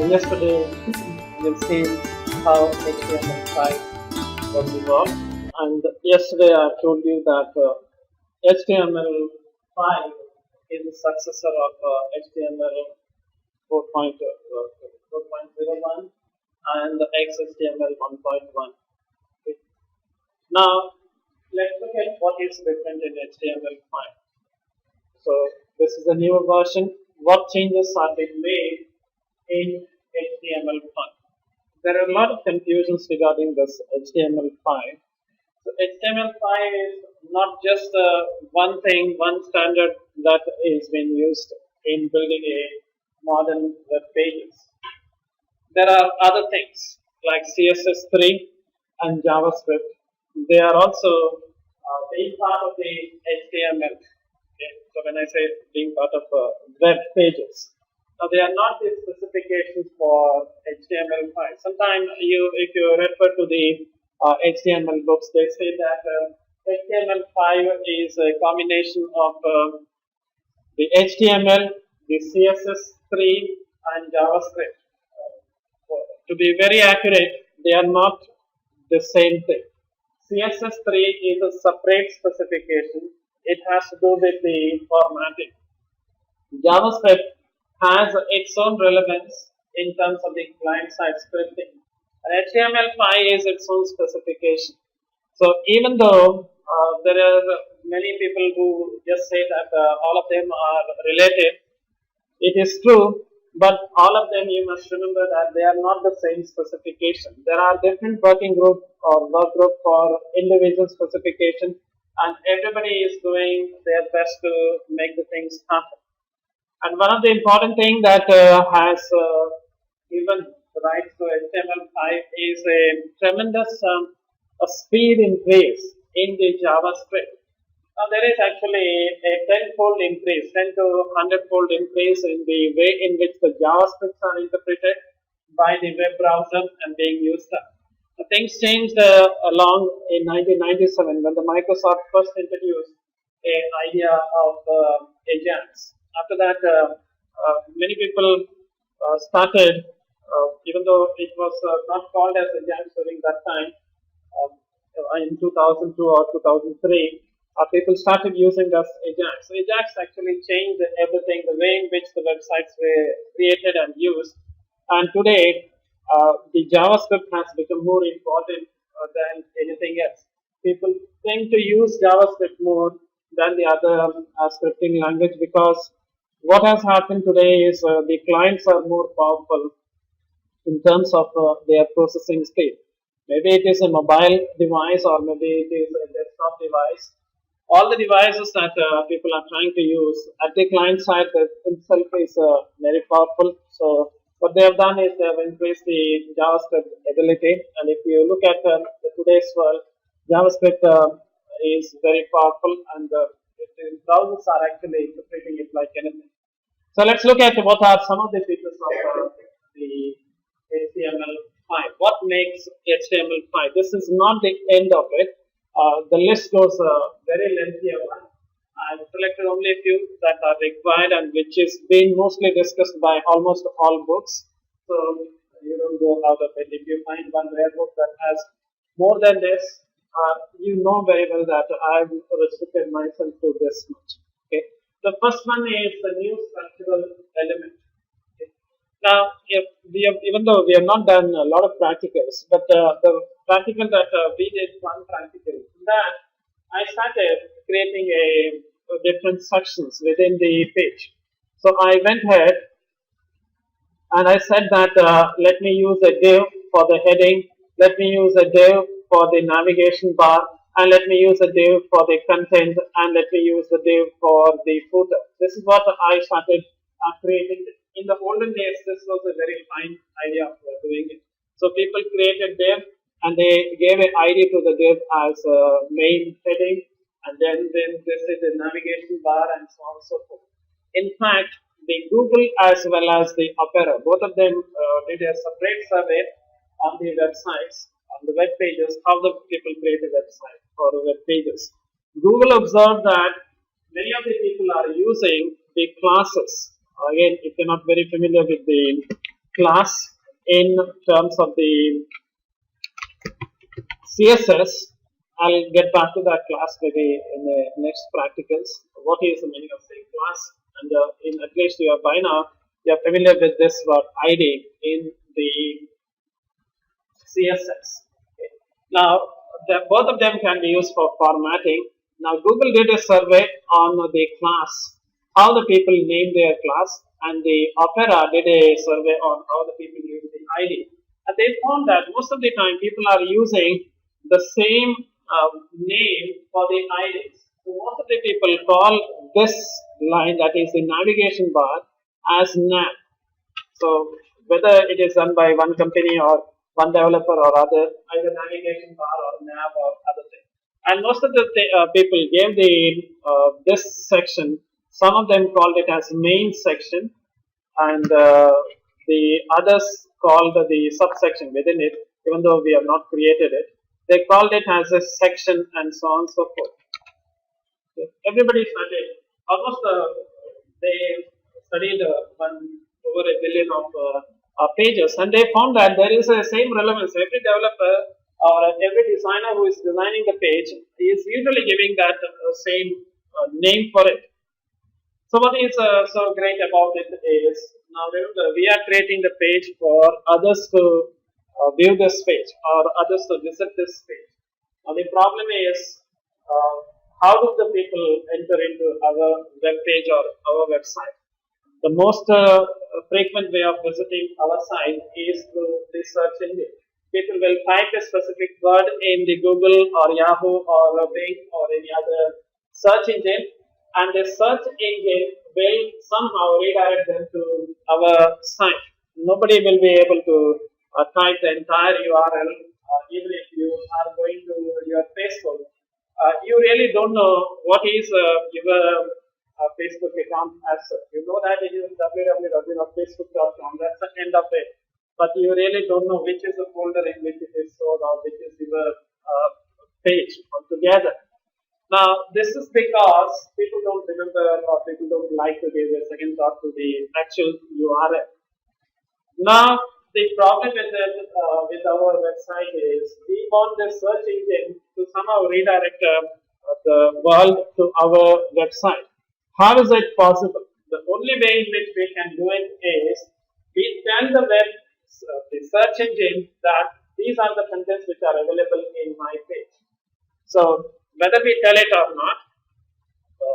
Yesterday we've seen how HTML5 was evolved, and yesterday I told you that HTML5 is the successor of HTML 4.01 and the XHTML 1.1. Okay. Now let's look at what is different in HTML5. So this is a newer version. What changes are being made in HTML5? There are a lot of confusions regarding this HTML5. So HTML5 is not just one thing, one standard that is being used in building a modern web pages. There are other things like CSS3 and JavaScript. They are also being part of the HTML. Okay. So when I say being part of web pages, now they are not the specifications for HTML5. Sometimes if you refer to the HTML books, they say that HTML5 is a combination of the HTML, the CSS3, and JavaScript. To be very accurate, they are not the same thing. CSS3 is a separate specification. It has to do with the formatting. JavaScript has its own relevance in terms of the client-side scripting. And HTML5 is its own specification. So even though there are many people who just say that all of them are related, it is true, but all of them you must remember that they are not the same specification. There are different working group or work group for individual specification, and everybody is doing their best to make the things happen. And one of the important things that has given rise to HTML5 is a tremendous speed increase in the JavaScript. Now there is actually a 10-fold increase, 10 to 100-fold increase in the way in which the JavaScripts are interpreted by the web browser and being used up. Things changed along in 1997 when the Microsoft first introduced an idea of Ajax. After that, many people started, even though it was not called as Ajax during that time, in 2002 or 2003, people started using as Ajax. So Ajax actually changed everything, the way in which the websites were created and used. And today, the JavaScript has become more important than anything else. People tend to use JavaScript more than the other scripting language because what has happened today is the clients are more powerful in terms of their processing speed. Maybe it is a mobile device or maybe it is a desktop device. All the devices that people are trying to use at the client side itself is very powerful. So what they have done is they have increased the JavaScript ability. And if you look at today's world, JavaScript is very powerful and the browsers are actually interpreting it like anything. So let's look at what are some of the features of the HTML5. What makes HTML5? This is not the end of it. The list goes very lengthy one. I've selected only a few that are required and which is being mostly discussed by almost all books. So you don't go out of it. If you find one rare book that has more than this, you know very well that I've restricted myself to this much. Okay. The first one is the new structural element. Okay. Now, even though we have not done a lot of practicals, but the practical that we did one practical, that I started creating different sections within the page. So I went ahead and I said that let me use a div for the heading, let me use a div for the navigation bar, and let me use a div for the content, and let me use the div for the footer. This is what I started creating. In the olden days, this was a very fine idea of doing it. So people created div and they gave an ID to the div as a main heading, and then this is the navigation bar and so on and so forth. In fact, the Google as well as the Opera, both of them did a separate survey on the websites, on the web pages, how the people create a website or the web pages. Google observed that many of the people are using the classes. Again, if you're not very familiar with the class in terms of the CSS. I'll get back to that class maybe in the next practicals. What is the meaning of saying class? And in at least you are by now you are familiar with this word ID in the CSS. Okay. Now, both of them can be used for formatting. Now, Google did a survey on the class, how the people name their class, and the Opera did a survey on how the people use the ID. And they found that most of the time people are using the same name for the IDs. So, most of the people call this line, that is the navigation bar, as nav. So whether it is done by one company or one developer or other, either navigation bar or nav or other thing. And most of the people gave the this section. Some of them called it as main section, and the others called the subsection within it. Even though we have not created it, they called it as a section and so on and so forth. Everybody studied almost they studied over a billion of pages, and they found that there is a same relevance. Every developer or every designer who is designing the page is usually giving that same name for it. So what is so great about it is, now remember, we are creating the page for others to view this page or others to visit this page. Now the problem is, how do the people enter into our web page or our website? The most frequent way of visiting our site is through the search engine. People will type a specific word in the Google or Yahoo or Bing or any other search engine, and the search engine will somehow redirect them to our site. Nobody will be able to type the entire URL, even if you are going to your Facebook. You really don't know what is your Facebook account as such. You know that it is www.facebook.com. That's the end of it. But you really don't know which is the folder in which it is stored or which is your page altogether. Now, this is because people don't remember or people don't like to give a second thought to the actual URL. Now, the problem with our website is we want the search engine to somehow redirect the world to our website. How is it possible? The only way in which we can do it is we tell the search engine that these are the contents which are available in my page. So whether we tell it or not,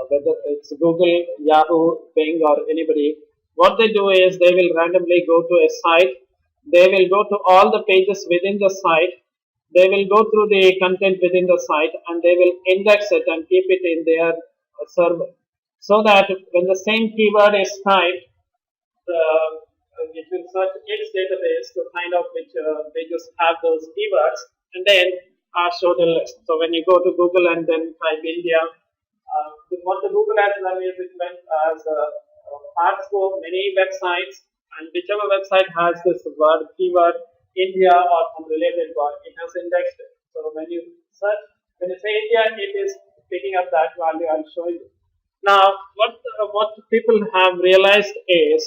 whether it's Google, Yahoo, Bing, or anybody, what they do is they will randomly go to a site. They will go to all the pages within the site. They will go through the content within the site and they will index it and keep it in their server. So that when the same keyword is typed, it will search its database to find out which pages have those keywords and then show the list. So when you go to Google and then type India, what the Google has done is it went as parts for many websites, and whichever website has this word keyword India or some related word, it has indexed it. So when you search, when you say India, it is picking up that value. I'll show you. Now, what people have realized is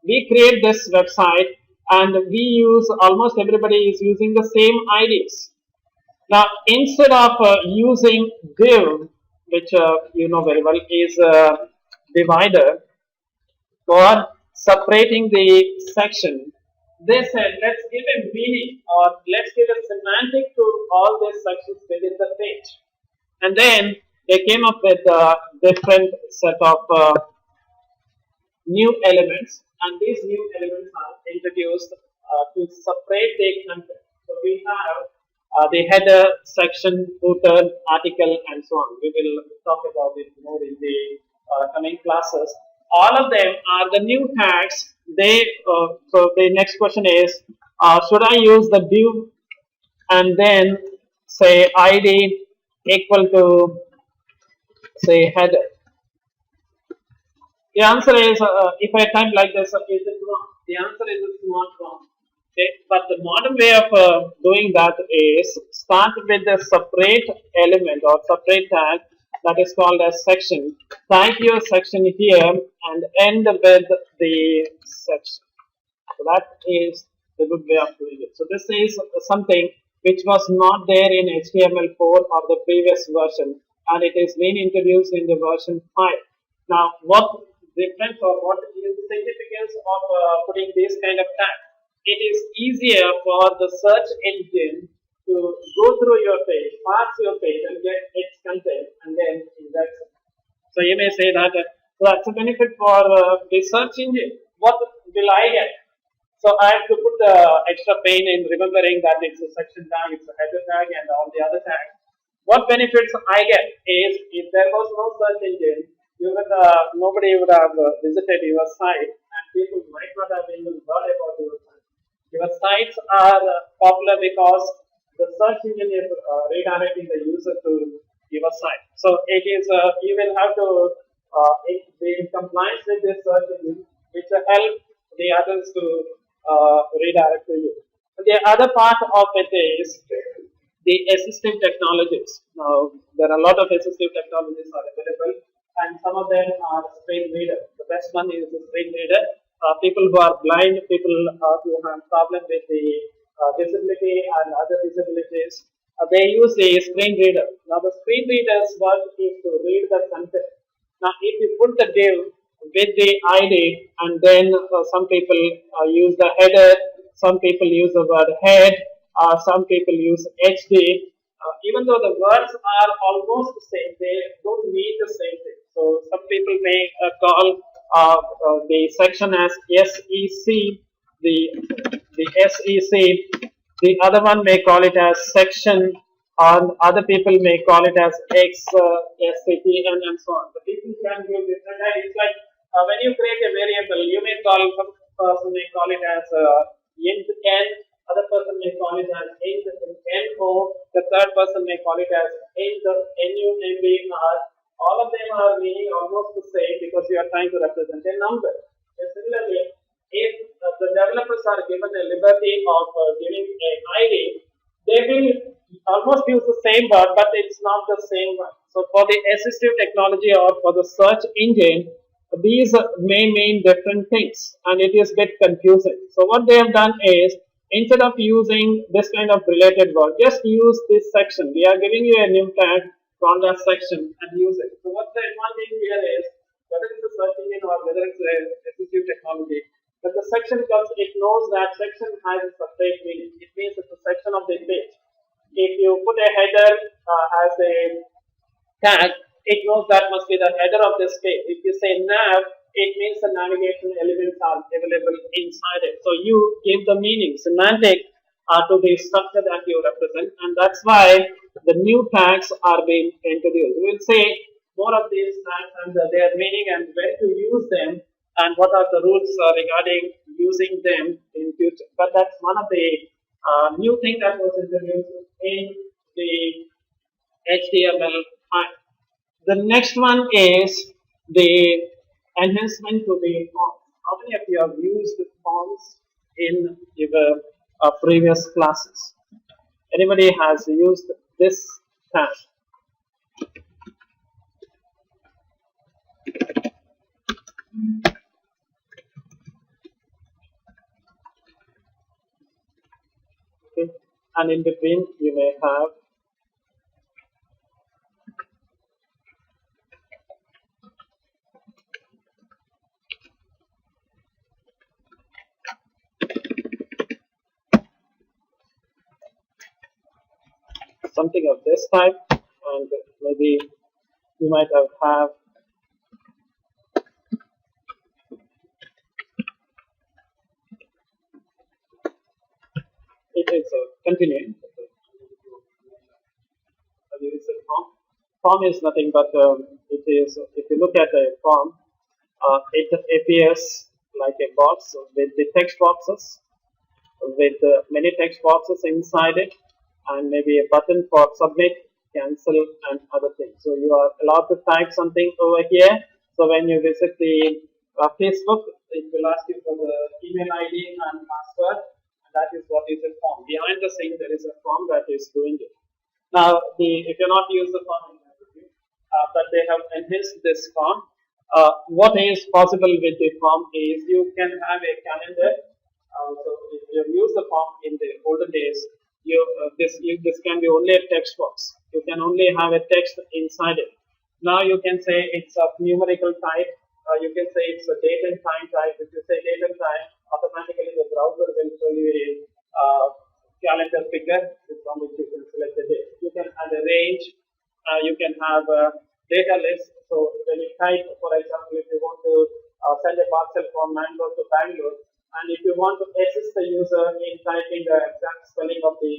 we create this website and we use, almost everybody is using the same IDs. Now, instead of using div, which you know very well is a divider for separating the section, they said let's give a meaning or let's give a semantic to all these sections within the page. And then they came up with a different set of new elements, and these new elements are introduced to separate the content. So we have the header, section, footer, article, and so on. We will talk about it more in the coming classes. All of them are the new tags. So the next question is, should I use the div and then say ID equal to say header? The answer is, if I type like this, is it wrong? The answer is it's not wrong. Okay, but the modern way of doing that is start with a separate element or separate tag that is called as section. Type your section here and end with the section. So that is the good way of doing it. So this is something which was not there in HTML4 or the previous version, and it is being introduced in the version 5. Now, what difference or what is the significance of putting this kind of tag? It is easier for the search engine to go through your page, parse your page, and get its content, and then index it. So you may say that so that's a benefit for the search engine. What will I get? So I have to put the extra pain in remembering that it's a section tag, it's a header tag, and all the other tags. What benefits I get is if there was no search engine, nobody would have visited your site, and people might not have even heard about your site. Your sites are popular because the search engine is redirecting the user to your site. So it is you will have to be in compliance with this search engine, which will help the others to redirect to you. The other part of it is the assistive technologies. Now, there are a lot of assistive technologies are available, and some of them are screen reader. The best one is the screen reader. People who are blind, people who have problem with the disability and other disabilities, they use the screen reader. Now, the screen reader's work is to read the content. Now, if you put the div with the ID, and then some people use the header, some people use the word head, some people use HD. Even though the words are almost the same, they don't mean the same thing. So some people may call the section as SEC, the SEC. The other one may call it as section, and other people may call it as X, SCT, and so on. The people can give different ideas. Like when you create a variable, you may call some person may call it as int n, other person may call it as int no, the third person may call it as int number. All of them are meaning almost the same because you are trying to represent a number. And similarly, if the developers are given a liberty of giving an ID, they will almost use the same word, but it's not the same one. So for the assistive technology or for the search engine, these may mean different things, and it is a bit confusing. So what they have done is, instead of using this kind of related word, just use this section. We are giving you a new tag from that section and use it. So what's the advantage here is, whether it's a search engine or whether it's a assistive technology, when the section comes, it knows that section has a separate meaning. It means it's a section of the page. If you put a header as a tag, it knows that must be the header of this page. If you say nav, it means the navigation elements are available inside it. So you give the meaning, semantic to the structure that you represent, and that's why the new tags are being introduced. We will say more of these tags and their meaning and when to use them and what are the rules regarding using them in future. But that's one of the new thing that was introduced in the HTML5. The next one is the enhancement to the form. How many of you have used forms in your previous classes? Anybody has used this tag? Okay. And in between you may have something of this type, and maybe you might have it is continuing. Form is nothing but it is, if you look at a form, it appears like a box with the text boxes, with many text boxes inside it, and maybe a button for submit, cancel, and other things. So you are allowed to type something over here. So when you visit the Facebook, it will ask you for the email ID and password, and that is what is a form. Behind the scene, there is a form that is doing it. Now, if you're not used the form, but they have enhanced this form. What is possible with the form is you can have a calendar, So if you use the form in the olden days, this can be only a text box. You can only have a text inside it. Now you can say it's of numerical type. You can say it's a date and time type. If you say date and time, automatically the browser will show you a calendar figure from which you can select the date. You can have a range. You can have a data list. So when you type, for example, if you want to send a parcel from Mangalore to Bangalore, and if you want to assist the user in typing the exact spelling of the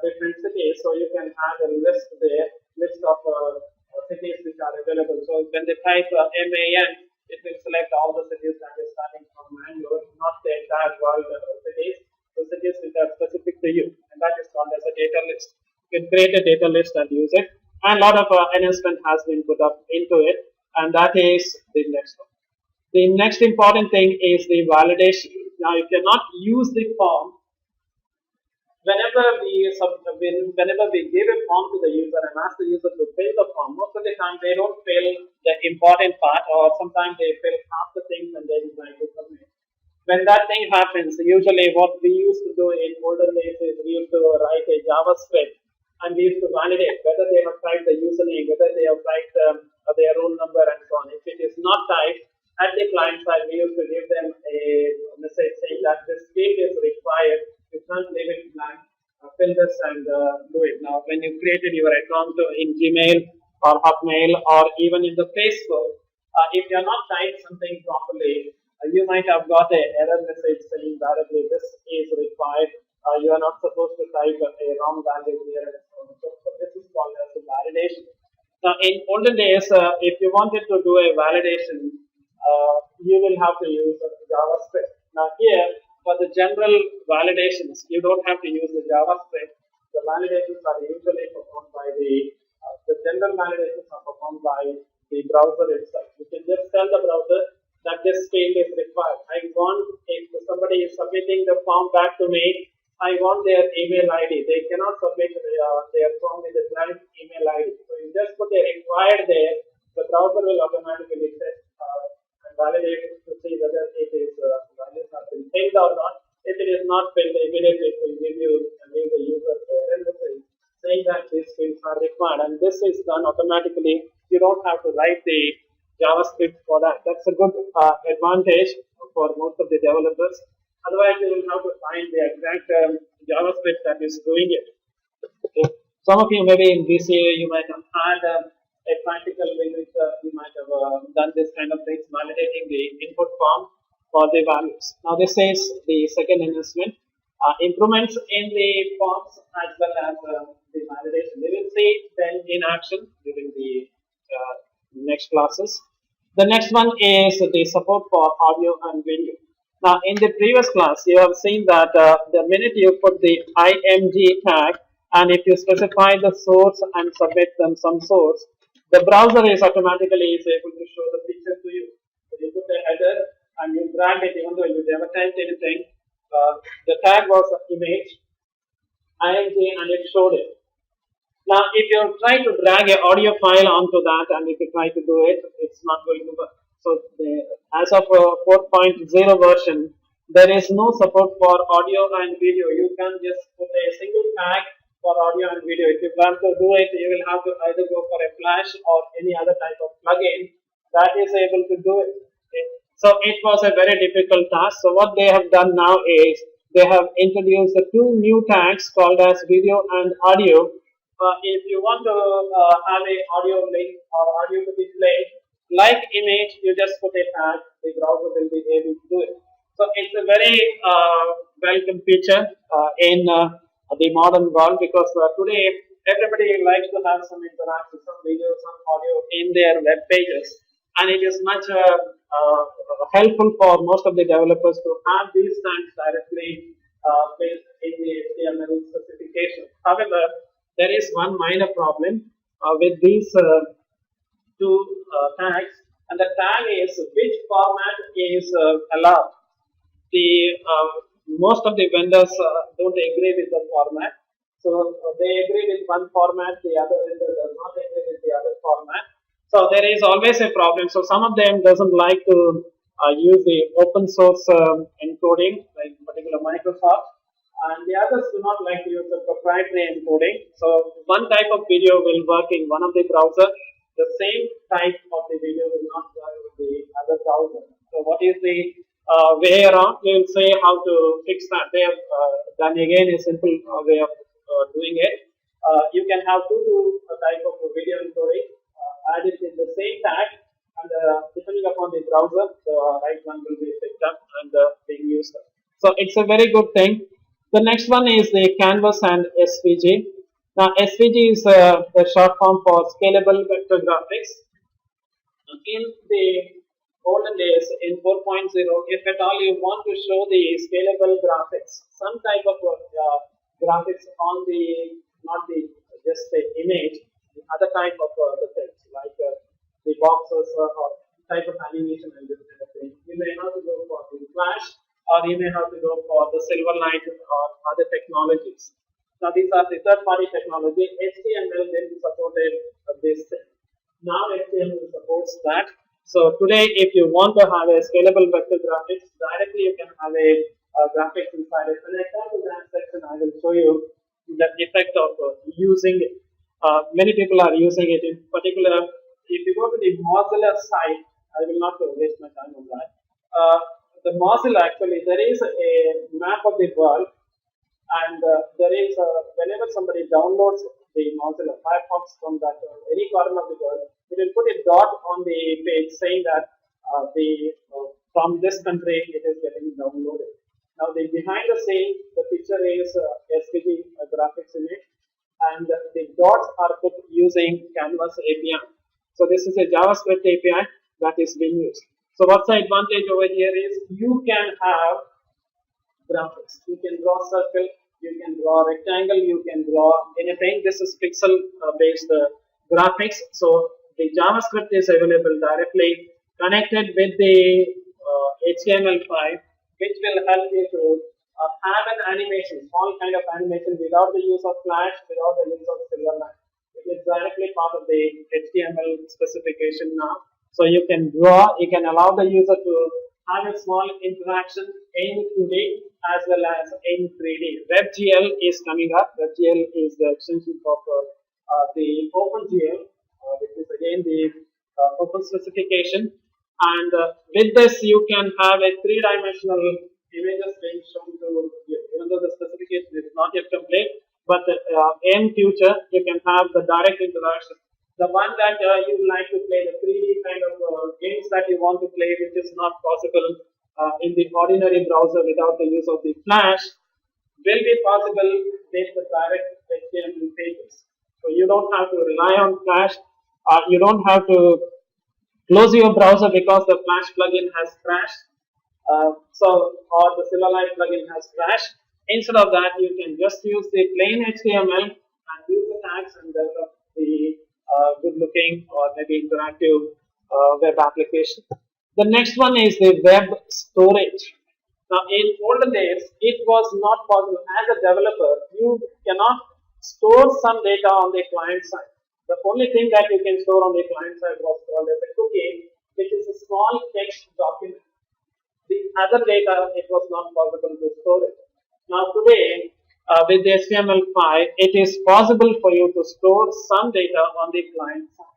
different cities, so you can have a list there, list of cities which are available. So when they type MAN, it will select all the cities that is starting from Mangalore, not the entire world cities, the cities which are specific to you, and that is called as a data list. You can create a data list and use it, and a lot of enhancement has been put up into it, and that is the next one. The next important thing is the validation. Now, you cannot use the form whenever we give a form to the user and ask the user to fill the form. Most of the time, they don't fill the important part, or sometimes they fill half the things and then try to submit. When that thing happens, usually what we used to do in older days is we used to write a JavaScript and we used to validate whether they have typed the username, whether they have typed their own number and so on. If it is not typed, at the client side, we used to give them a message saying that this field is required. You can't leave it blank. Fill this and do it. Now, when you created your account in Gmail or Hotmail or even in the Facebook, if you are not typed something properly, you might have got an error message saying directly this is required. You are not supposed to type a wrong value here and so on. So this is called as a validation. Now, in olden days, if you wanted to do a validation, you will have to use JavaScript. Now, here for the general validations, you don't have to use the JavaScript. The validations are usually performed by the general validations are performed by the browser itself. You can just tell the browser that this field is required. I want, if somebody is submitting the form back to me, I want their email ID. They cannot submit their form with a blank email ID. So you just put a required there. The browser will automatically set and validate to see whether it is values have been filled or not. If it is not filled, immediately it will give the user error message saying that these fields are required, and this is done automatically. You don't have to write the JavaScript for that. That's a good advantage for most of the developers. Otherwise, you will have to find the exact JavaScript that is doing it. Okay. Some of you maybe in BCA you might have had a practical in which you might have done this kind of things, validating the input form for the values. Now, this is the second enhancement. Improvements in the forms as well as the validation. We will see then in action during the next classes. The next one is the support for audio and video. Now, in the previous class, you have seen that the minute you put the img tag and if you specify the source and submit them some source, the browser is automatically able to show the picture to you. So you put the header and you drag it even though you never typed anything. The tag was image, img, and it showed it. Now, if you try to drag an audio file onto that and if you try to do it, it's not going to work. So, as of 4.0 version, there is no support for audio and video. You can just put a single tag for audio and video. If you want to do it, you will have to either go for a Flash or any other type of plugin that is able to do it. Okay. So, it was a very difficult task. So, what they have done now is they have introduced the two new tags called as video and audio. If you want to have a audio link or audio to be played, like image, you just put a tag, the browser will be able to do it. So it's a very welcome feature in the modern world because today everybody likes to have some interaction, some video, some audio in their web pages, and it is much helpful for most of the developers to have these tags directly placed in the HTML specification. However, there is one minor problem with these two tags, and the tag is which format is allowed. Most of the vendors don't agree with the format, so they agree with one format, the other vendor does not agree with the other format. So there is always a problem. So some of them doesn't like to use the open source encoding, like particular Microsoft, and the others do not like to use the proprietary encoding. So one type of video will work in one of the browser, the same type of the video will not work with the other browser. So what is the way around? We will say how to fix that. They have done again a simple way of doing it. You can have two type of video encoding, add it in the same tag, and depending upon the browser, the right one will be picked up and being used. So it's a very good thing. The next one is the Canvas and SVG. Now SVG is the short form for Scalable Vector Graphics. In the olden days, in 4.0, if at all you want to show the scalable graphics, some type of graphics on the, not the just the image, the other type of the things like the boxes or type of animation and this kind of thing, you may have to go for the Flash, or you may have to go for the Silverlight or other technologies. Now these are the third-party technology. HTML then supported this thing. Now HTML supports that. So today, if you want to have a scalable vector graphics, directly you can have a graphics inside it. When I come to that section, I will show you the effect of using it. Many people are using it. In particular, if you go to the Mozilla site, I will not waste my time on that. The Mozilla, actually, there is a map of the world, and there is whenever somebody downloads the Mozilla Firefox from that any corner of the world, it will put a dot on the page saying that from this country it is getting downloaded. Now the behind the scene, the picture is SVG graphics in it, and the dots are put using Canvas API. So this is a JavaScript API that is being used. So what's the advantage over here is you can have graphics. You can draw circle, you can draw rectangle, you can draw anything. This is pixel based graphics. So the JavaScript is available directly connected with the HTML5, which will help you to have an animation, small kind of animation without the use of Flash, without the use of Silverlight. It is directly part of the HTML specification now. So you can draw, you can allow the user to have a small interaction in 2D as well as in 3D. WebGL is coming up. WebGL is the extension of the OpenGL, which is again the open specification. And with this, you can have a three-dimensional images being shown to you. Even though the specification is not yet complete, but in future, you can have the direct interaction. The one that you like to play, the 3D kind of games that you want to play, which is not possible in the ordinary browser without the use of the Flash, will be possible with the direct HTML pages. So you don't have to rely on Flash. You don't have to close your browser because the Flash plugin has crashed. Or the Silverlight plugin has crashed. Instead of that, you can just use the plain HTML and use the tags and develop the good looking or maybe interactive web application. The next one is the web storage. Now in olden days, it was not possible. As a developer, you cannot store some data on the client side. The only thing that you can store on the client side was called as a cookie, which is a small text document. The other data, it was not possible to store it. Now today, with the HTML5, it is possible for you to store some data on the client side.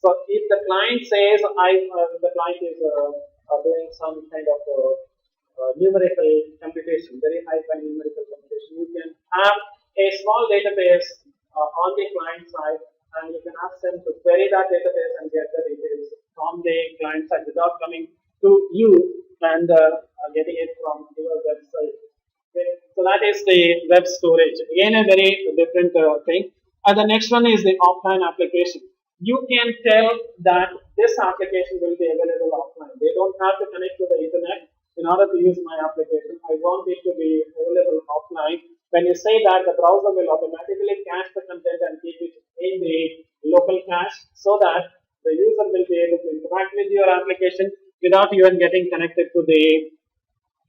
So if the client says, the client is doing some kind of numerical computation, very high kind numerical computation, you can have a small database on the client side, and you can ask them to query that database and get the details from the client side without coming to you and getting it from your website. Okay. So that is the web storage. Again, a very different thing. And the next one is the offline application. You can tell that this application will be available offline. They don't have to connect to the internet in order to use my application. I want it to be available offline. When you say that, the browser will automatically cache the content and keep it in the local cache so that the user will be able to interact with your application without even getting connected to the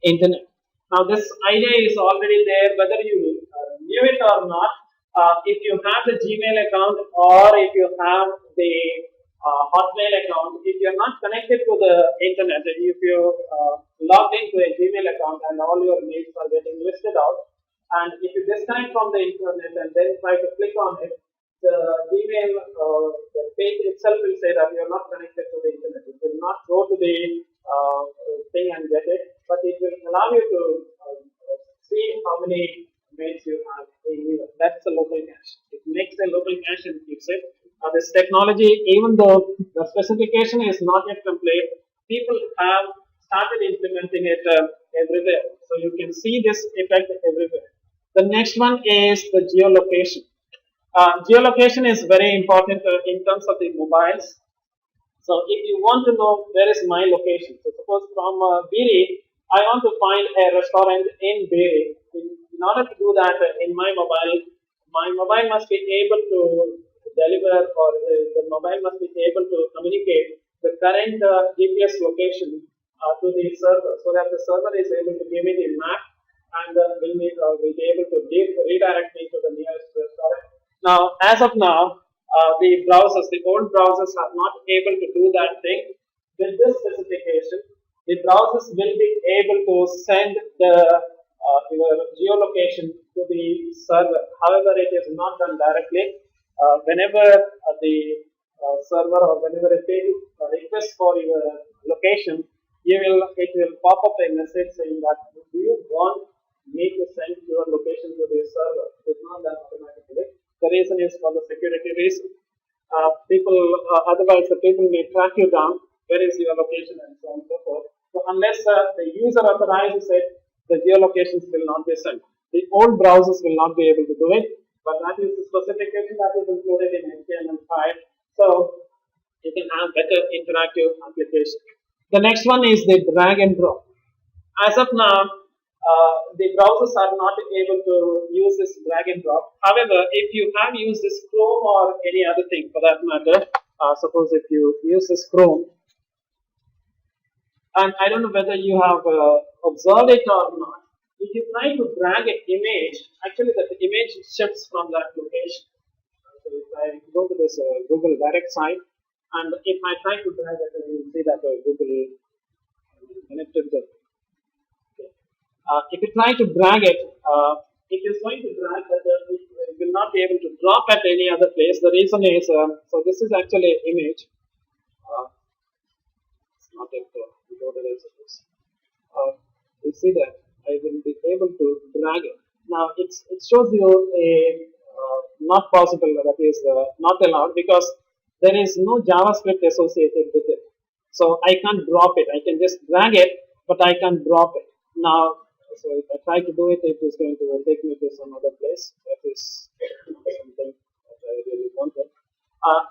internet. Now this idea is already there, whether you knew it or not. If you have the Gmail account or if you have the Hotmail account, if you're not connected to the internet, if you logged into a Gmail account and all your mails are getting listed out, and if you disconnect from the internet and then try to click on it, the Gmail the page itself will say that you are not connected to the internet. It will not go to the thing and get it, but it will allow you to see how many mails you have in you. That's a local cache. It makes a local cache and keeps it. This technology, even though the specification is not yet complete, people have started implementing it everywhere. So you can see this effect everywhere. The next one is the geolocation. Geolocation is very important in terms of the mobiles. So if you want to know where is my location, so suppose from Biri, I want to find a restaurant in Biri. In order to do that in my mobile must be able to deliver, or the mobile must be able to communicate the current GPS location to the server, so that the server is able to give me the map and will be able to redirect me to the nearest restaurant. Now, as of now, the old browsers are not able to do that thing. With this specification, the browsers will be able to send your geolocation to the server. However, it is not done directly. Whenever the server or whenever a page request for your location, it will pop up a message saying that do you want me to send your location to the server? It is not done automatically. The reason is for the security reason. Otherwise the people may track you down. Where is your location and so on and so forth. So unless the user authorizes it, the geolocations will not be sent. The old browsers will not be able to do it, but that is the specification that is included in HTML5. So you can have better interactive application. The next one is the drag and drop. As of now, the browsers are not able to use this drag and drop. However, if you have used this Chrome or any other thing for that matter, suppose if you use this Chrome, and I don't know whether you have observed it or not. If you try to drag an image, actually that image shifts from that location. So if I go to this Google direct site, and if I try to drag it, you will see that Google connected the. If you try to drag it, it is going to drag, but it will not be able to drop at any other place. The reason is, so this is actually an image. It's not a you see that I will be able to drag it. Now it shows you a not possible, that is not allowed, because there is no JavaScript associated with it. So I can't drop it. I can just drag it, but I can't drop it. Now, so if I try to do it, it is going to take me to some other place. That is something that I really wanted.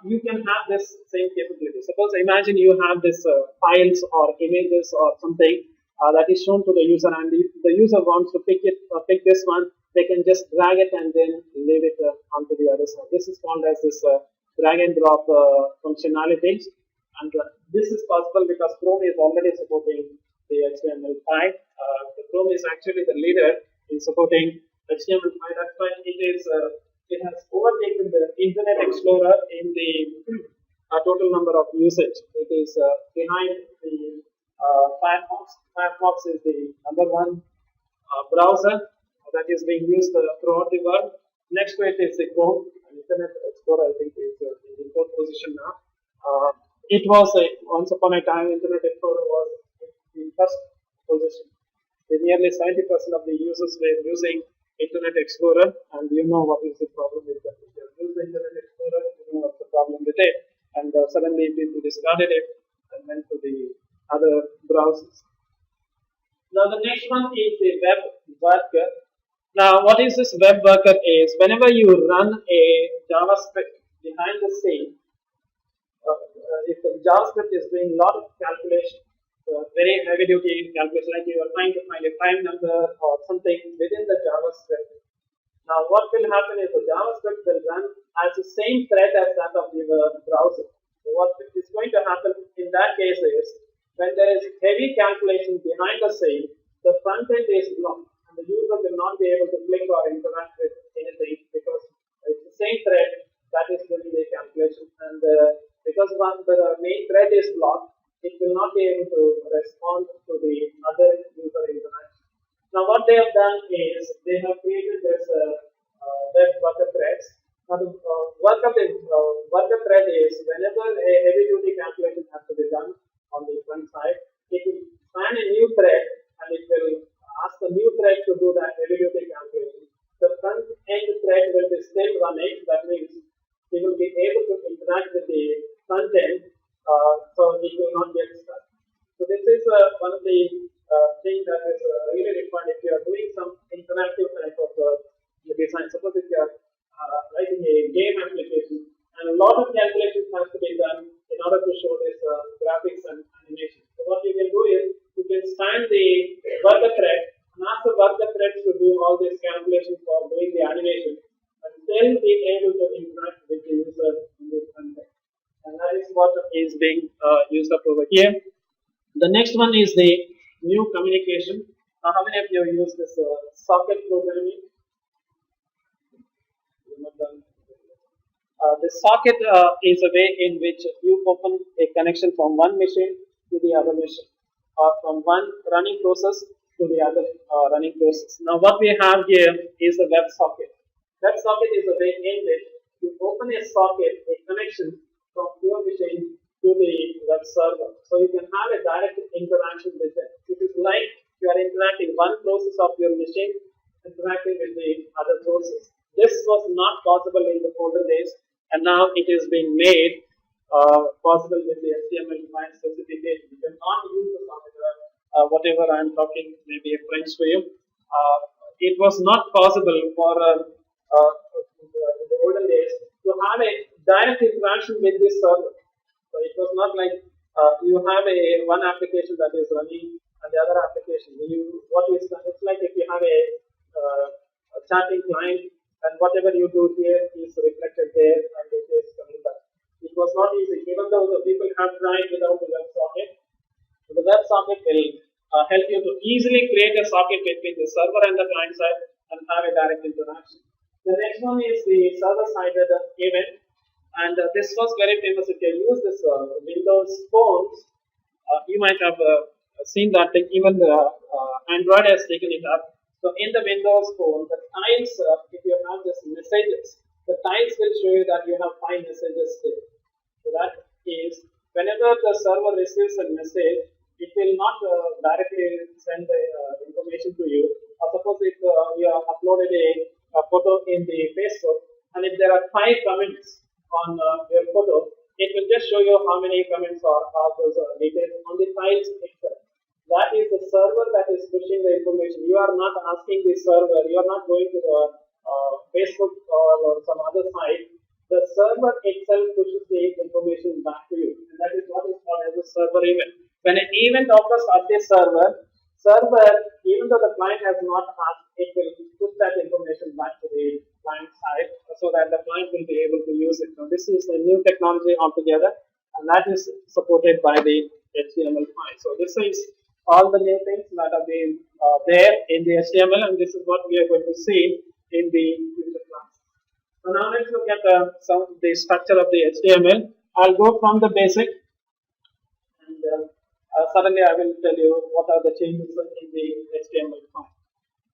You can have this same capability. Suppose imagine you have this files or images or something that is shown to the user, and if the user wants to pick this one, they can just drag it and then leave it onto the other side. This is called as this drag and drop functionality, and this is possible because Chrome is already supporting the HTML5. The Chrome is actually the leader in supporting HTML5. That's why it has overtaken the Internet Explorer in the total number of usage. It is behind the Firefox. Firefox is the number one browser that is being used throughout the world. Next to it is the Chrome. Internet Explorer, I think, is in the fourth position now. It was once upon a time, Internet Explorer was in first position. Nearly 70% of the users were using Internet Explorer, and you know what is the problem with that. If you use the Internet Explorer, you know what's the problem with it. And suddenly people discarded it and went to the other browsers. Now the next one is the web worker. Now what is this web worker is, whenever you run a JavaScript behind the scene, if the JavaScript is doing a lot of calculation, very heavy duty calculation, like you are trying to find a prime number or something within the JavaScript. Now what will happen is the JavaScript will run as the same thread as that of your browser. So what is going to happen in that case is, when there is heavy calculation behind the scene, the front end is blocked and the user will not be able to click or interact with anything, because it's the same thread that is doing the calculation, and because the main thread is blocked, it will not be able to respond to the other user interaction. Now, what they have done is they have created this web worker threads. Now, the worker thread is whenever a heavy duty calculation has to be done on the front side, it will span a new thread and it will ask the new thread to do that heavy duty calculation. The front end thread will be still running. That means it will be able to interact with the front end, so it will not get stuck. So this is one of the things that is really required if you are doing some interactive type of design. Suppose if you are writing a game application and a lot of calculations has to be done in order to show this graphics and animation. So what you can do is you can span the worker thread and ask the worker threads to do all these calculations for doing the animation and then be able to interact with the user in this context. And that is what is being used up over here. The next one is the new communication. How many of you use this socket programming? The socket is a way in which you open a connection from one machine to the other machine, or from one running process to the other running process. Now, what we have here is a web socket. Web socket is a way in which you open a socket, a connection from your machine to the web server. So you can have a direct interaction with it. It is like you are interacting one process of your machine interacting with the other process. This was not possible in the older days, and now it is being made possible with the HTML5 specification. You cannot use the software, whatever I am talking, maybe a French to you. It was not possible for in the olden days to have a direct interaction with this server. So it was not like you have one application that is running and the other application. It's like if you have a chatting client and whatever you do here is reflected there and it is coming back. It was not easy, even though the people have tried without the WebSocket. So the WebSocket will help you to easily create a socket between the server and the client side and have a direct interaction. The next one is the server-sided event. And this was very famous. If you use this Windows phones, you might have seen that even the Android has taken it up. So in the Windows phone, the tiles, if you have this messages, the tiles will show you that you have 5 messages there. So that is, whenever the server receives a message, it will not directly send the information to you. Suppose if you have uploaded a photo in the Facebook, and if there are 5 comments on your photo, it will just show you how many comments are those details on the tiles itself. That is the server that is pushing the information. You are not asking the server, you are not going to the Facebook or some other site. The server itself pushes the information back to you. And that is what is called as a server event. When an event occurs at the server, even though the client has not asked, it will push that information back to the client side so that the client will be able to use it. Now, this is a new technology altogether, and that is supported by the HTML5. So this is all the new things that have been there in the HTML, and this is what we are going to see in the future class. So now let's look at the structure of the HTML. I'll go from the basic, and suddenly I will tell you what are the changes in the HTML5.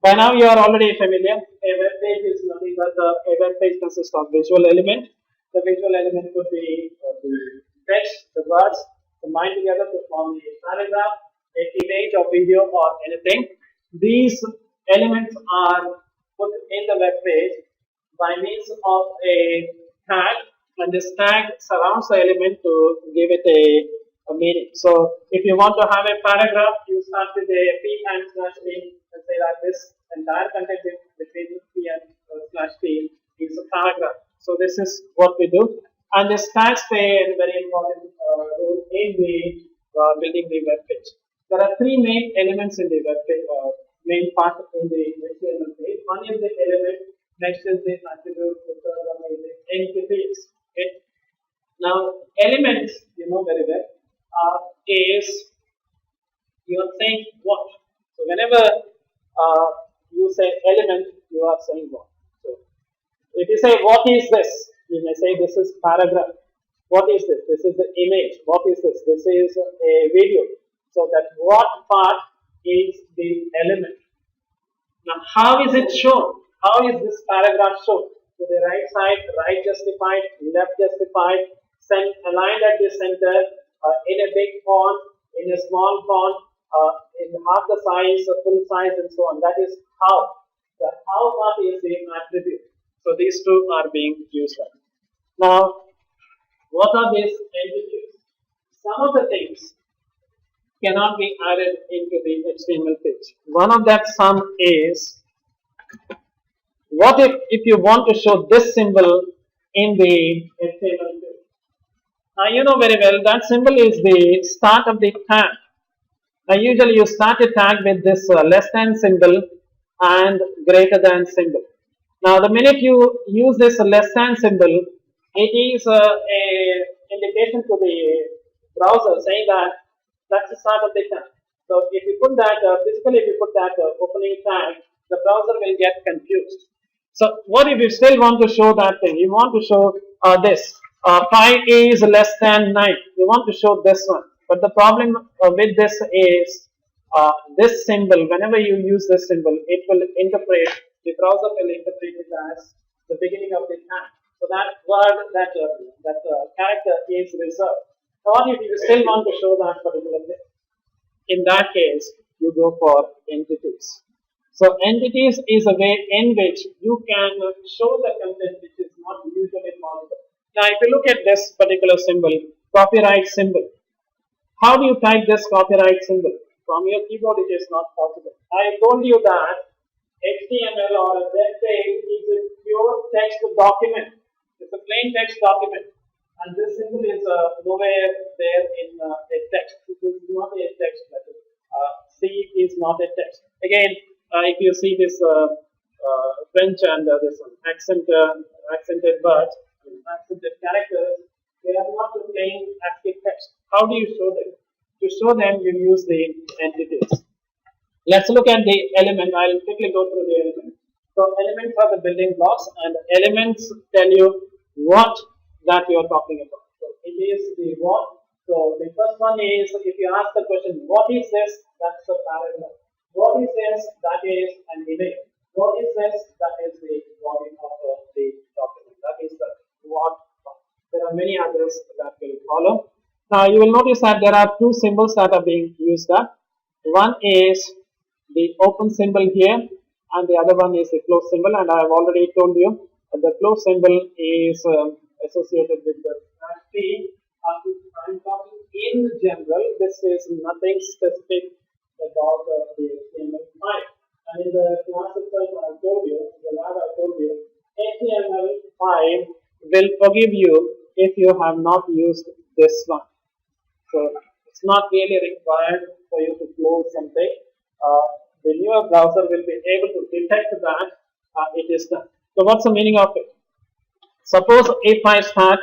By now you are already familiar. A web page is nothing but a web page consists of visual element. The visual element could be the text, the words combined together to form a paragraph, an image or video or anything. These elements are put in the web page by means of a tag, and this tag surrounds the element to give it a meaning. So if you want to have a paragraph, you start with a p and slash p and say that this entire content between p and slash p is a paragraph. So this is what we do, and this tags play a very important role in the building the web page. There are 3 main elements in the web page, main part in the HTML page. One is the element, next is the attribute, the third one is the entities. Okay. Now, elements, you know very well, is you are saying what. So whenever you say element, you are saying what. So if you say what is this, you may say this is paragraph. What is this? This is the image. What is this? This is a video. So that what part is the element? Now, how is it shown? How is this paragraph shown? To the right side, right justified, left justified, aligned at the center, in a big font, in a small font, in half the size, full size, and so on. That is how. The how part is the attribute. So these two are being used. Now, what are these entities? Some of the things cannot be added into the HTML page. One of that sum is, what if you want to show this symbol in the HTML page? Now you know very well that symbol is the start of the tag. Now usually you start a tag with this less than symbol and greater than symbol. Now the minute you use this less than symbol, it is a indication to the browser saying that that's the start of the tag. So if you put that, physically if you put that opening tag, the browser will get confused. So what if you still want to show that thing? You want to show this. 5 is less than 9. You want to show this one. But the problem with this is this symbol, whenever you use this symbol, it will interpret, the browser will interpret it as the beginning of the tag. So that word, that character is reserved. Or if you still want to show that particular thing, in that case, you go for entities. So entities is a way in which you can show the content which is not usually possible. Now, if you look at this particular symbol, copyright symbol, how do you type this copyright symbol? From your keyboard, it is not possible. I told you that HTML or a web page is a pure text document. It's a plain text document. And this symbol is nowhere there in a text. This is not a text method. C is not a text. Again, if you see this French and this accented words, accented characters, they are not the plain ASCII text. How do you show them? To show them, you use the entities. Let's look at the element. I'll quickly go through the elements. So elements are the building blocks, and elements tell you what that you are talking about. So it is the what. So the first one is, if you ask the question, what is this? That's the paragraph. What is this? That is an image. What is this? That is the body of the document. That is the what. There are many others that will follow. Now you will notice that there are two symbols that are being used up. One is the open symbol here, and the other one is the close symbol. And I have already told you that the close symbol is associated with the P. I'm talking in general. This is nothing specific about the HTML5. And in the class itself, I told you, the lab I told you, HTML5 will forgive you if you have not used this one. So it's not really required for you to close something. The newer browser will be able to detect that it is done. So what's the meaning of it? Suppose if I start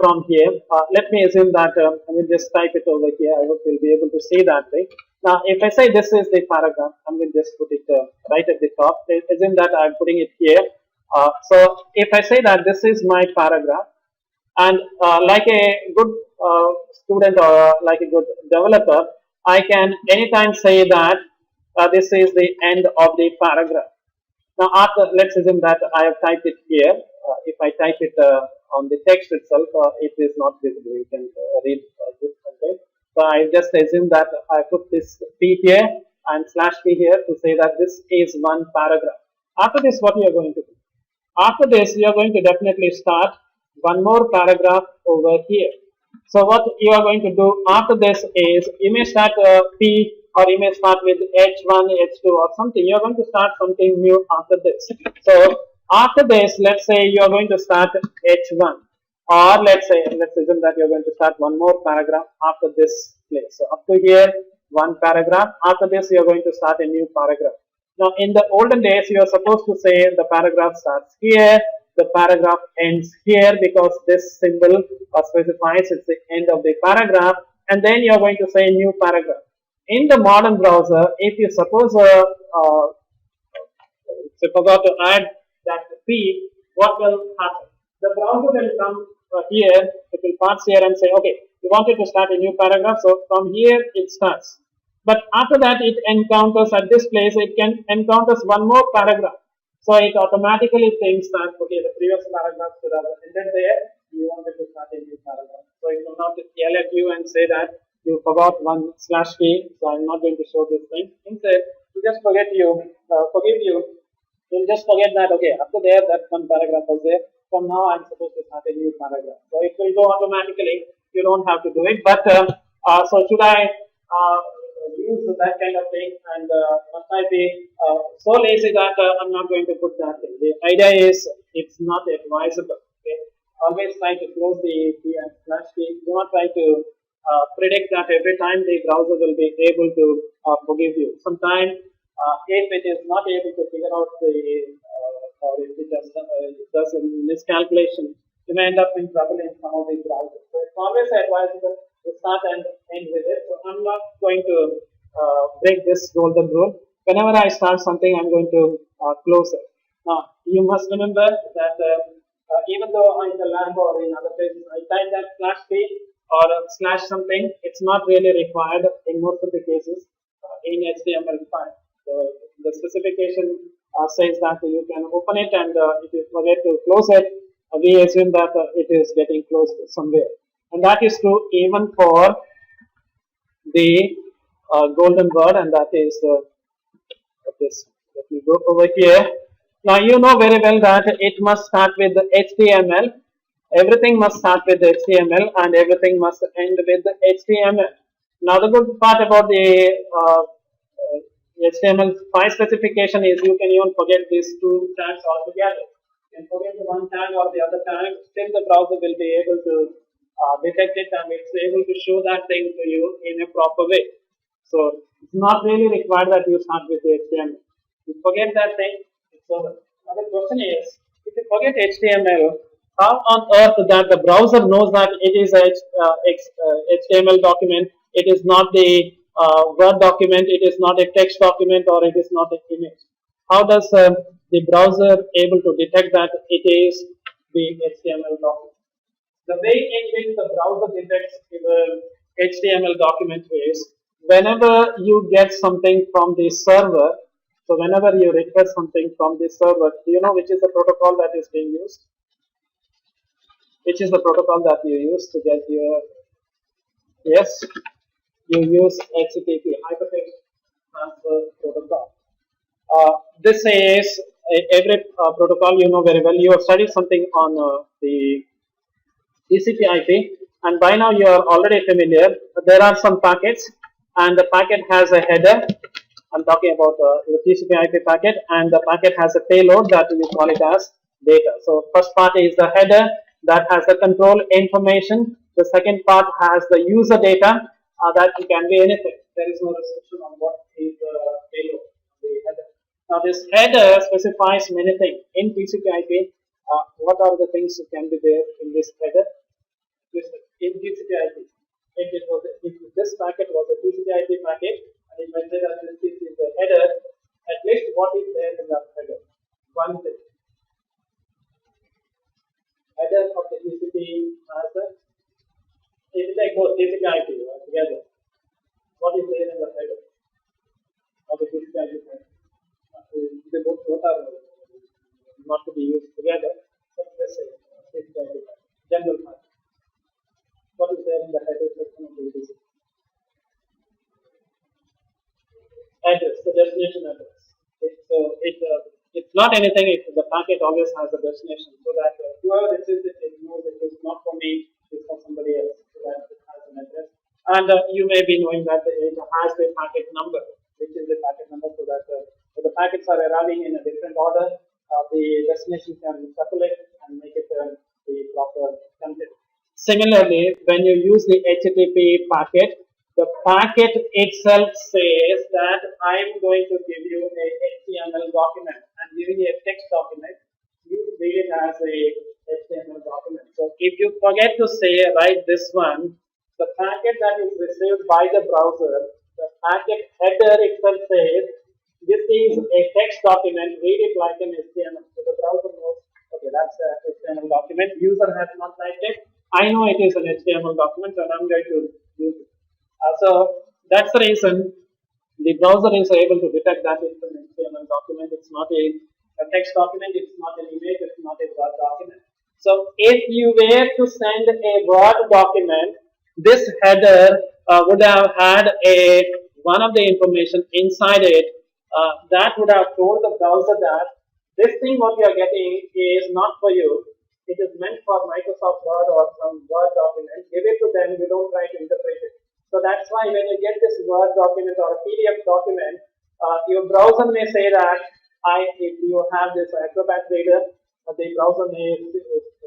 from here, let me assume that I will just type it over here. I hope you'll be able to see that thing. Now, if I say this is the paragraph, I'm going to just put it right at the top. Assume that I'm putting it here. So if I say that this is my paragraph, and like a good student or like a good developer, I can anytime say that this is the end of the paragraph. Now, after, let's assume that I have typed it here. If I type it on the text itself, it is not visible. You can read this content. So I just assume that I put this P here and /P here to say that this is one paragraph. After this, what you are going to do? After this, you are going to definitely start one more paragraph over here. So what you are going to do after this is, you may start P, or you may start with H1, H2 or something. You are going to start something new after this. So after this, let's say you are going to start H1, or let's assume that you are going to start one more paragraph after this place. So up to here, one paragraph. After this, you are going to start a new paragraph. Now, in the olden days, you are supposed to say the paragraph starts here, the paragraph ends here, because this symbol specifies it's the end of the paragraph, and then you are going to say a new paragraph. In the modern browser, if you suppose forgot to add that P, what will happen? The browser will come here, it will pass here and say, okay, you wanted to start a new paragraph, so from here it starts. But after that, it encounters at this place, it can encounters one more paragraph. So it automatically thinks that, okay, the previous paragraph should have ended there, you wanted to start a new paragraph. So it will not yell at you and say that you forgot one slash key, so I'm not going to show this thing. Instead, to just forgive you, you'll just forget that, okay, up to there, that one paragraph was there. From now, I'm supposed to start a new paragraph. So it will go automatically. You don't have to do it. But so should I use that kind of thing? And must I be so lazy that I'm not going to put that thing? The idea is it's not advisable. Okay? Always try to close the key and slash key. Do not try to predict that every time the browser will be able to forgive you. Sometimes if it is not able to figure out the or if it does a miscalculation, you may end up in trouble in some of these browsers. So it's always advisable to start and end with it. So I'm not going to break this golden rule. Whenever I start something, I'm going to close it. Now, you must remember that even though in the lab or in other places I type that slash p or slash something, it's not really required in most of the cases in HTML5. So the specification says that you can open it, and if you forget to close it, we assume that it is getting closed somewhere. And that is true even for the golden word, and that is this. Let me go over here. Now you know very well that it must start with the HTML. Everything must start with HTML, and everything must end with the HTML. Now the good part about the HTML5 specification is you can even forget these two tags altogether. You can forget the one tag or the other tag, still the browser will be able to detect it, and it's able to show that thing to you in a proper way. So it's not really required that you start with the HTML. You forget that thing, it's over. Now the question is, if you forget HTML, how on earth that the browser knows that it is a HTML document, it is not the Word document, it is not a text document, or it is not an image? How does the browser able to detect that it is the HTML document? The way in which the browser detects the HTML document is whenever you get something from the server. So whenever you request something from the server, do you know which is the protocol that is being used? Which is the protocol that you use to get your, yes, you use HTTP, Hypertext Transfer Protocol. This is every protocol you know very well. You have studied something on the TCP/IP, and by now you are already familiar. There are some packets, and the packet has a header. I'm talking about the TCP/IP packet, and the packet has a payload that we call it as data. So first part is the header that has the control information. The second part has the user data that can be anything. There is no restriction on what is the payload, the header. Now this header specifies many things. In TCP/IP, what are the things that can be there in this header? In TCP/IP, if this packet was a TCP/IP packet, and if I say that this is the header, at least what is there in that header? One thing. Header of the TCP as a, if you take both TCP/IP together, what is there in the header of the TCP/IP packet? They both are not to be used together. So let's say TCP/IP packet, general packet. What is there in the header section of the TCP? Address, the destination address. It's not anything. The packet always has a destination, so that whoever receives it, it knows it is not for me, it's for somebody else. So that it has an address, and you may be knowing that it has the packet number, which is the packet number, so that if the packets are arriving in a different order, the destination can calculate and make it the proper content. Similarly, when you use the HTTP packet, the packet itself says that I'm going to give you a HTML document. I'm giving you a text document. You read it as a HTML document. So if you forget to say write this one, the packet that is received by the browser, the packet header itself says this is a text document. Read it like an HTML. So the browser knows, okay, that's a HTML document. User has not typed it. I know it is an HTML document and I'm going to use it. So that's the reason the browser is able to detect that it's an HTML document. It's not a text document. It's not an image. It's not a Word document. So if you were to send a Word document, this header would have had one of the information inside it that would have told the browser that this thing what you are getting is not for you. It is meant for Microsoft Word or some Word document. Give it to them. You don't try to interpret it. So that's why when you get this Word document or a PDF document, your browser may say that if you have this Acrobat Reader, the browser may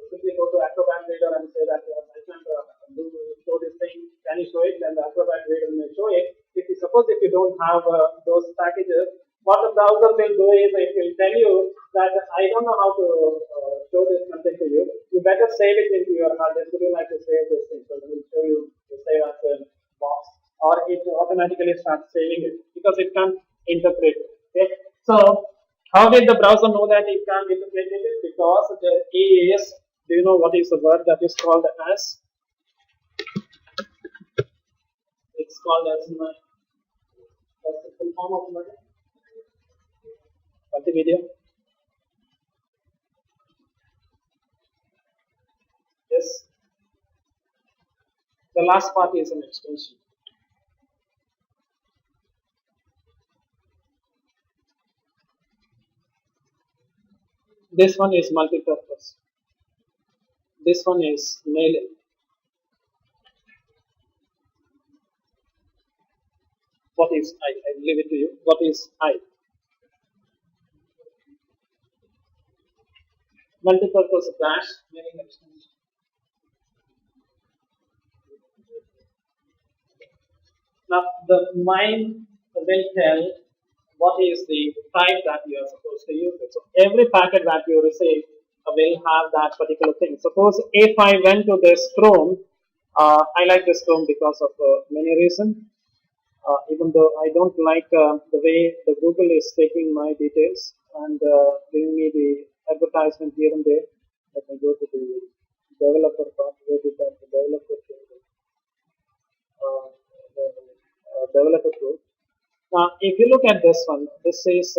simply go to Acrobat Reader and say that show this thing. Can you show it? Then the Acrobat Reader may show it. Suppose if you don't have those packages, what the browser will do is it will tell you that I don't know how to show this content to you. You better save it into your hard disk. Would you like to save this thing? So it will show you to save as a box, or it automatically starts saving it because it can't interpret it. Okay? So how did the browser know that it can't interpret it? Because there is, do you know what is the word that is called as? It's called as what's the full form of multimedia? Yes. The last part is an extension. This one is multi-purpose. This one is mailing. What is I? I leave it to you. What is I? Multi-purpose dash mailing extension. Now the mind will tell what is the type that you are supposed to use it. So every packet that you receive will have that particular thing. Suppose if I went to this Chrome, I like this Chrome because of many reasons. Even though I don't like the way the Google is taking my details and giving me the advertisement here and there. Let me go to the developer part. Where did that developer developer group? Now, if you look at this one, this is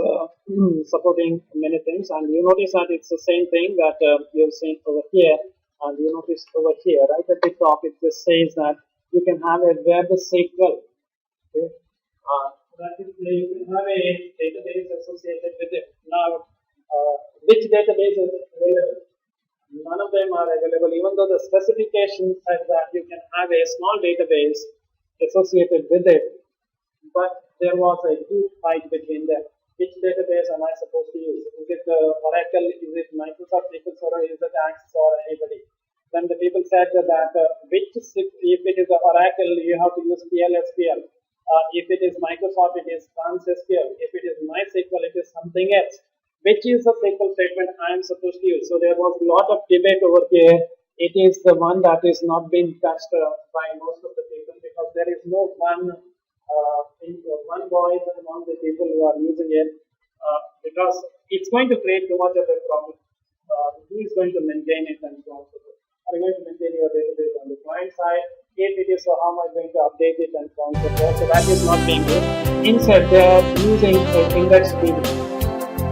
supporting many things, and you notice that it's the same thing that you've seen over here, and you notice over here, right at the top, it just says that you can have a web SQL. Okay? That is, you can have a database associated with it. Now, which database is available? None of them are available, even though the specification says that you can have a small database associated with it. But there was a huge fight between them. Which database am I supposed to use? Is it Oracle? Is it Microsoft SQL Server? Is it Access or anybody? Then the people said that if it is Oracle, you have to use PLSQL. If it is Microsoft, it is TransSQL. If it is MySQL, it is something else. Which is the SQL statement I am supposed to use? So there was a lot of debate over here. It is the one that is not being touched by most of the people because there is no one voice among the people who are using it because it's going to create too much of a problem. Who is going to maintain it and so on? Are you going to maintain your database on the client side? If it is, so how am I going to update it and so on? So that is not being used. Instead, they are using index DB.